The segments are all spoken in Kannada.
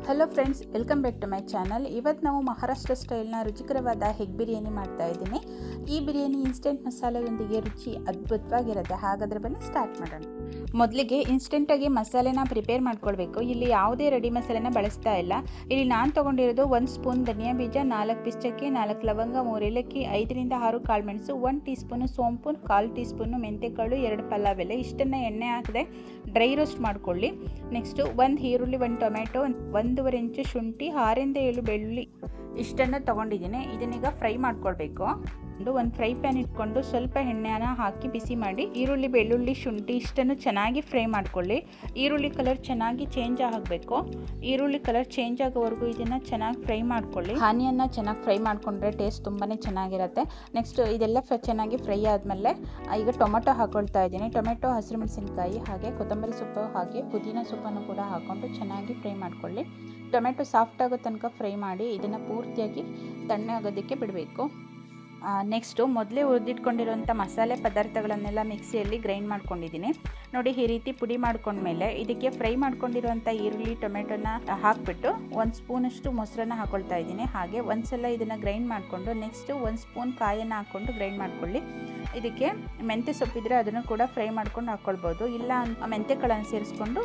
Hello friends, welcome back to my channel. ಇವತ್ತು ನಾವು ಮಹಾರಾಷ್ಟ್ರ ಸ್ಟೈಲ್ನ ರುಚಿಕರವಾದ ಹೆಗ್ ಬಿರಿಯಾನಿ ಮಾಡ್ತಾ ಇದ್ದೀನಿ. ಈ ಬಿರಿಯಾನಿ ಇನ್ಸ್ಟೆಂಟ್ ಮಸಾಲೆಯೊಂದಿಗೆ ರುಚಿ ಅದ್ಭುತವಾಗಿರುತ್ತೆ. ಹಾಗಾದರೆ ಬನ್ನಿ ಸ್ಟಾರ್ಟ್ ಮಾಡೋಣ. ಮೊದಲಿಗೆ ಇನ್ಸ್ಟೆಂಟಾಗಿ ಮಸಾಲೆನ ಪ್ರಿಪೇರ್ ಮಾಡ್ಕೊಳ್ಬೇಕು. ಇಲ್ಲಿ ಯಾವುದೇ ರೆಡಿ ಮಸಾಲೆನ ಬಳಸ್ತಾ ಇಲ್ಲ. ಇಲ್ಲಿ ನಾನು ತೊಗೊಂಡಿರೋದು 1 ಸ್ಪೂನ್ ಧನಿಯಾ ಬೀಜ, 4 ಪಿಸ್ ಚಕ್ಕೆ, 4 ಲವಂಗ, 3 ಏಲಕ್ಕಿ, 5 ರಿಂದ 6 ಕಾಳುಮೆಣಸು, 1 ಟೀ ಸ್ಪೂನು ಸೋಂಪು, 1/4 ಟೀ ಸ್ಪೂನು ಮೆಂತೆಕಾಳು, 2 ಪಲಾವ್ ಎಲೆ. ಇಷ್ಟನ್ನು ಎಣ್ಣೆ ಹಾಕದೆ ಡ್ರೈ ರೋಸ್ಟ್ ಮಾಡ್ಕೊಳ್ಳಿ. ನೆಕ್ಸ್ಟು 1 ಈರುಳ್ಳಿ, 1 ಟೊಮೆಟೊ, 1.5 ಇಂಚು ಶುಂಠಿ, 6 ರಿಂದ 7 ಬೆಳ್ಳುಳ್ಳಿ ಇಷ್ಟನ್ನು ತೊಗೊಂಡಿದ್ದೀನಿ. ಇದನ್ನೀಗ ಫ್ರೈ ಮಾಡ್ಕೊಳ್ಬೇಕು. ಒಂದು ಫ್ರೈ ಪ್ಯಾನ್ ಇಟ್ಕೊಂಡು ಸ್ವಲ್ಪ ಎಣ್ಣೆನ ಹಾಕಿ ಬಿಸಿ ಮಾಡಿ ಈರುಳ್ಳಿ, ಬೆಳ್ಳುಳ್ಳಿ, ಶುಂಠಿ ಇಷ್ಟನ್ನು ಚೆನ್ನಾಗಿ ಫ್ರೈ ಮಾಡ್ಕೊಳ್ಳಿ. ಈರುಳ್ಳಿ ಕಲರ್ ಚೆನ್ನಾಗಿ ಚೇಂಜ್ ಆಗಬೇಕು. ಈರುಳ್ಳಿ ಕಲರ್ ಚೇಂಜ್ ಆಗೋವರೆಗೂ ಇದನ್ನು ಚೆನ್ನಾಗಿ ಫ್ರೈ ಮಾಡ್ಕೊಳ್ಳಿ. ಆನಿಯನ್ನ ಚೆನ್ನಾಗಿ ಫ್ರೈ ಮಾಡಿಕೊಂಡ್ರೆ ಟೇಸ್ಟ್ ತುಂಬಾ ಚೆನ್ನಾಗಿರುತ್ತೆ. ನೆಕ್ಸ್ಟ್ ಇದೆಲ್ಲ ಚೆನ್ನಾಗಿ ಫ್ರೈ ಆದಮೇಲೆ ಈಗ ಟೊಮೆಟೊ ಹಾಕೊಳ್ತಾ ಇದ್ದೀನಿ. ಟೊಮೆಟೊ, ಹಸಿರು ಮೆಣಸಿನಕಾಯಿ, ಹಾಗೆ ಕೊತ್ತಂಬರಿ ಸೊಪ್ಪು, ಹಾಗೆ ಪುದೀನ ಸೊಪ್ಪನ್ನು ಕೂಡ ಹಾಕ್ಕೊಂಡು ಚೆನ್ನಾಗಿ ಫ್ರೈ ಮಾಡ್ಕೊಳ್ಳಿ. ಟೊಮೆಟೊ ಸಾಫ್ಟ್ ಆಗೋ ತನಕ ಫ್ರೈ ಮಾಡಿ ಇದನ್ನು ಪೂರ್ತಿಯಾಗಿ ತಣ್ಣಗಾಗೋದಕ್ಕೆ ಬಿಡಬೇಕು. ನೆಕ್ಸ್ಟು ಮೊದಲೇ ಹುರಿದಿಟ್ಕೊಂಡಿರೋಂಥ ಮಸಾಲೆ ಪದಾರ್ಥಗಳನ್ನೆಲ್ಲ ಮಿಕ್ಸಿಯಲ್ಲಿ ಗ್ರೈಂಡ್ ಮಾಡ್ಕೊಂಡಿದ್ದೀನಿ. ನೋಡಿ, ಈ ರೀತಿ ಪುಡಿ ಮಾಡ್ಕೊಂಡ್ಮೇಲೆ ಇದಕ್ಕೆ ಫ್ರೈ ಮಾಡ್ಕೊಂಡಿರೋಂಥ ಈರುಳ್ಳಿ, ಟೊಮೆಟೊನ ಹಾಕಿಬಿಟ್ಟು 1 ಸ್ಪೂನಷ್ಟು ಮೊಸರನ್ನ ಹಾಕೊಳ್ತಾ ಇದ್ದೀನಿ. ಹಾಗೆ ಒಂದ್ಸಲ ಇದನ್ನು ಗ್ರೈಂಡ್ ಮಾಡಿಕೊಂಡು ನೆಕ್ಸ್ಟು 1 ಸ್ಪೂನ್ ಕಾಯನ್ನು ಹಾಕ್ಕೊಂಡು ಗ್ರೈಂಡ್ ಮಾಡ್ಕೊಳ್ಳಿ. ಇದಕ್ಕೆ ಮೆಂತ್ಯ ಸೊಪ್ಪಿದ್ರೆ ಅದನ್ನು ಕೂಡ ಫ್ರೈ ಮಾಡ್ಕೊಂಡು ಹಾಕ್ಕೊಳ್ಬೋದು. ಇಲ್ಲ ಮೆಂತ್ಯ ಕಾಳನ್ನು ಸೇರಿಸ್ಕೊಂಡು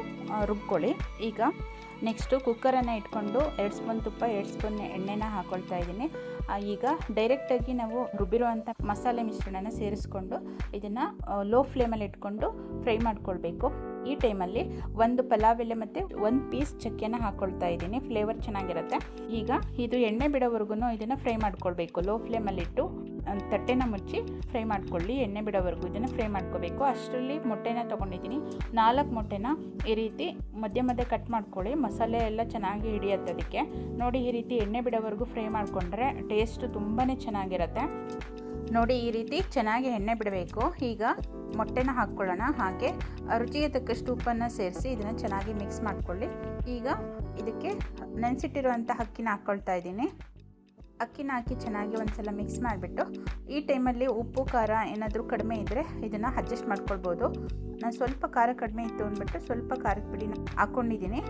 ರುಬ್ಕೊಳ್ಳಿ. ಈಗ ನೆಕ್ಸ್ಟು ಕುಕ್ಕರನ್ನು ಇಟ್ಕೊಂಡು 2 ಸ್ಪೂನ್ ತುಪ್ಪ, 2 ಸ್ಪೂನ್ ಎಣ್ಣೆನ ಹಾಕ್ಕೊಳ್ತಾ ಇದ್ದೀನಿ. ಈಗ ಡೈರೆಕ್ಟಾಗಿ ನಾವು ರುಬ್ಬಿರುವಂಥ ಮಸಾಲೆ ಮಿಶ್ರಣನ ಸೇರಿಸ್ಕೊಂಡು ಇದನ್ನು ಲೋ ಫ್ಲೇಮಲ್ಲಿ ಇಟ್ಕೊಂಡು ಫ್ರೈ ಮಾಡ್ಕೊಳ್ಬೇಕು. ಈ ಟೈಮಲ್ಲಿ 1 ಪಲಾವ್ ಎಲೆ ಮತ್ತು 1 ಪೀಸ್ ಚಕ್ಕೆನ ಹಾಕ್ಕೊಳ್ತಾ ಇದ್ದೀನಿ. ಫ್ಲೇವರ್ ಚೆನ್ನಾಗಿರುತ್ತೆ. ಈಗ ಇದು ಎಣ್ಣೆ ಬಿಡೋವರೆಗೂ ಇದನ್ನು ಫ್ರೈ ಮಾಡ್ಕೊಳ್ಬೇಕು. ಲೋ ಫ್ಲೇಮಲ್ಲಿಟ್ಟು ತಟ್ಟೆನ ಮುಚ್ಚಿ ಫ್ರೈ ಮಾಡ್ಕೊಳ್ಳಿ. ಎಣ್ಣೆ ಬಿಡೋವರೆಗೂ ಇದನ್ನು ಫ್ರೈ ಮಾಡ್ಕೋಬೇಕು. ಅಷ್ಟರಲ್ಲಿ ಮೊಟ್ಟೆನ ತೊಗೊಂಡಿದ್ದೀನಿ. 4 ಮೊಟ್ಟೆನ ಈ ರೀತಿ ಮಧ್ಯ ಮಧ್ಯೆ ಕಟ್ ಮಾಡ್ಕೊಳ್ಳಿ. ಮಸಾಲೆ ಎಲ್ಲ ಚೆನ್ನಾಗಿ ಹಿಡಿಯುತ್ತೆ ಅದಕ್ಕೆ. ನೋಡಿ, ಈ ರೀತಿ ಎಣ್ಣೆ ಬಿಡೋವರೆಗೂ ಫ್ರೈ ಮಾಡಿಕೊಂಡ್ರೆ ಟೇಸ್ಟ್ ತುಂಬಾ ಚೆನ್ನಾಗಿರುತ್ತೆ. ನೋಡಿ, ಈ ರೀತಿ ಚೆನ್ನಾಗಿ ಎಣ್ಣೆ ಬಿಡಬೇಕು. ಈಗ ಮೊಟ್ಟೆನ ಹಾಕ್ಕೊಳ್ಳೋಣ. ಹಾಗೆ ರುಚಿಗೆ ತಕ್ಕಷ್ಟು ಉಪ್ಪನ್ನು ಸೇರಿಸಿ ಇದನ್ನು ಚೆನ್ನಾಗಿ ಮಿಕ್ಸ್ ಮಾಡ್ಕೊಳ್ಳಿ. ಈಗ ಇದಕ್ಕೆ ನೆನೆಸಿಟ್ಟಿರುವಂಥ ಅಕ್ಕಿನ ಹಾಕ್ಕೊಳ್ತಾ ಇದ್ದೀನಿ. ಅಕ್ಕಿನ ಹಾಕಿ ಚೆನ್ನಾಗಿ ಒಂದ್ಸಲ ಮಿಕ್ಸ್ ಮಾಡಿಬಿಟ್ಟು ಈ ಟೈಮಲ್ಲಿ ಉಪ್ಪು ಖಾರ ಏನಾದರೂ ಕಡಿಮೆ ಇದ್ದರೆ ಇದನ್ನು ಅಡ್ಜಸ್ಟ್ ಮಾಡ್ಕೊಳ್ಬೋದು. ನಾನು ಸ್ವಲ್ಪ ಖಾರ ಕಡಿಮೆ ಇತ್ತು ಅಂದ್ಬಿಟ್ಟು ಸ್ವಲ್ಪ ಖಾರದ ಪುಡಿನ ಹಾಕ್ಕೊಂಡಿದ್ದೀನಿ.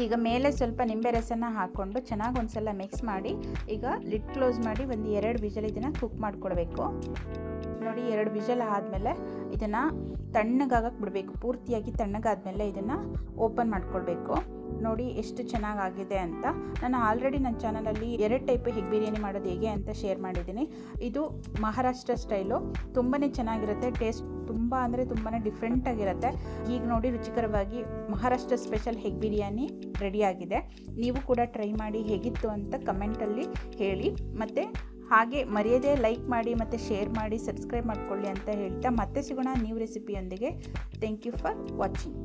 ಈಗ ಮೇಲೆ ಸ್ವಲ್ಪ ನಿಂಬೆ ರಸನ ಹಾಕ್ಕೊಂಡು ಚೆನ್ನಾಗಿ ಒಂದ್ಸಲ ಮಿಕ್ಸ್ ಮಾಡಿ ಈಗ ಲಿಡ್ ಕ್ಲೋಸ್ ಮಾಡಿ 1-2 ವಿಷಲ್ ಇದನ್ನು ಕುಕ್ ಮಾಡ್ಕೊಳ್ಬೇಕು. ನೋಡಿ, 2 ವಿಷಲ್ ಆದಮೇಲೆ ಇದನ್ನು ತಣ್ಣಗಾಗಕ್ಕೆ ಬಿಡಬೇಕು. ಪೂರ್ತಿಯಾಗಿ ತಣ್ಣಗಾದ್ಮೇಲೆ ಇದನ್ನು ಓಪನ್ ಮಾಡ್ಕೊಳ್ಬೇಕು. ನೋಡಿ ಎಷ್ಟು ಚೆನ್ನಾಗಾಗಿದೆ ಅಂತ. ನಾನು ಆಲ್ರೆಡಿ ನನ್ನ ಚಾನಲಲ್ಲಿ 2 ಟೈಪ್ ಹೆಗ್ ಬಿರಿಯಾನಿ ಮಾಡೋದು ಹೇಗೆ ಅಂತ ಶೇರ್ ಮಾಡಿದ್ದೀನಿ. ಇದು ಮಹಾರಾಷ್ಟ್ರ ಸ್ಟೈಲು, ತುಂಬಾ ಚೆನ್ನಾಗಿರುತ್ತೆ. ಟೇಸ್ಟ್ ತುಂಬ ಅಂದರೆ ತುಂಬಾ ಡಿಫ್ರೆಂಟಾಗಿರುತ್ತೆ. ಈಗ ನೋಡಿ, ರುಚಿಕರವಾಗಿ ಮಹಾರಾಷ್ಟ್ರ ಸ್ಪೆಷಲ್ ಹೆಗ್ ಬಿರಿಯಾನಿ ರೆಡಿಯಾಗಿದೆ. ನೀವು ಕೂಡ ಟ್ರೈ ಮಾಡಿ ಹೇಗಿತ್ತು ಅಂತ ಕಮೆಂಟಲ್ಲಿ ಹೇಳಿ. ಮತ್ತು ಹಾಗೆ ಮರೆಯದೇ ಲೈಕ್ ಮಾಡಿ ಮತ್ತು ಶೇರ್ ಮಾಡಿ, ಸಬ್ಸ್ಕ್ರೈಬ್ ಮಾಡ್ಕೊಳ್ಳಿ ಅಂತ ಹೇಳ್ತಾ ಮತ್ತೆ ಸಿಗೋಣ ನ್ಯೂ ರೆಸಿಪಿಯೊಂದಿಗೆ. Thank you for watching.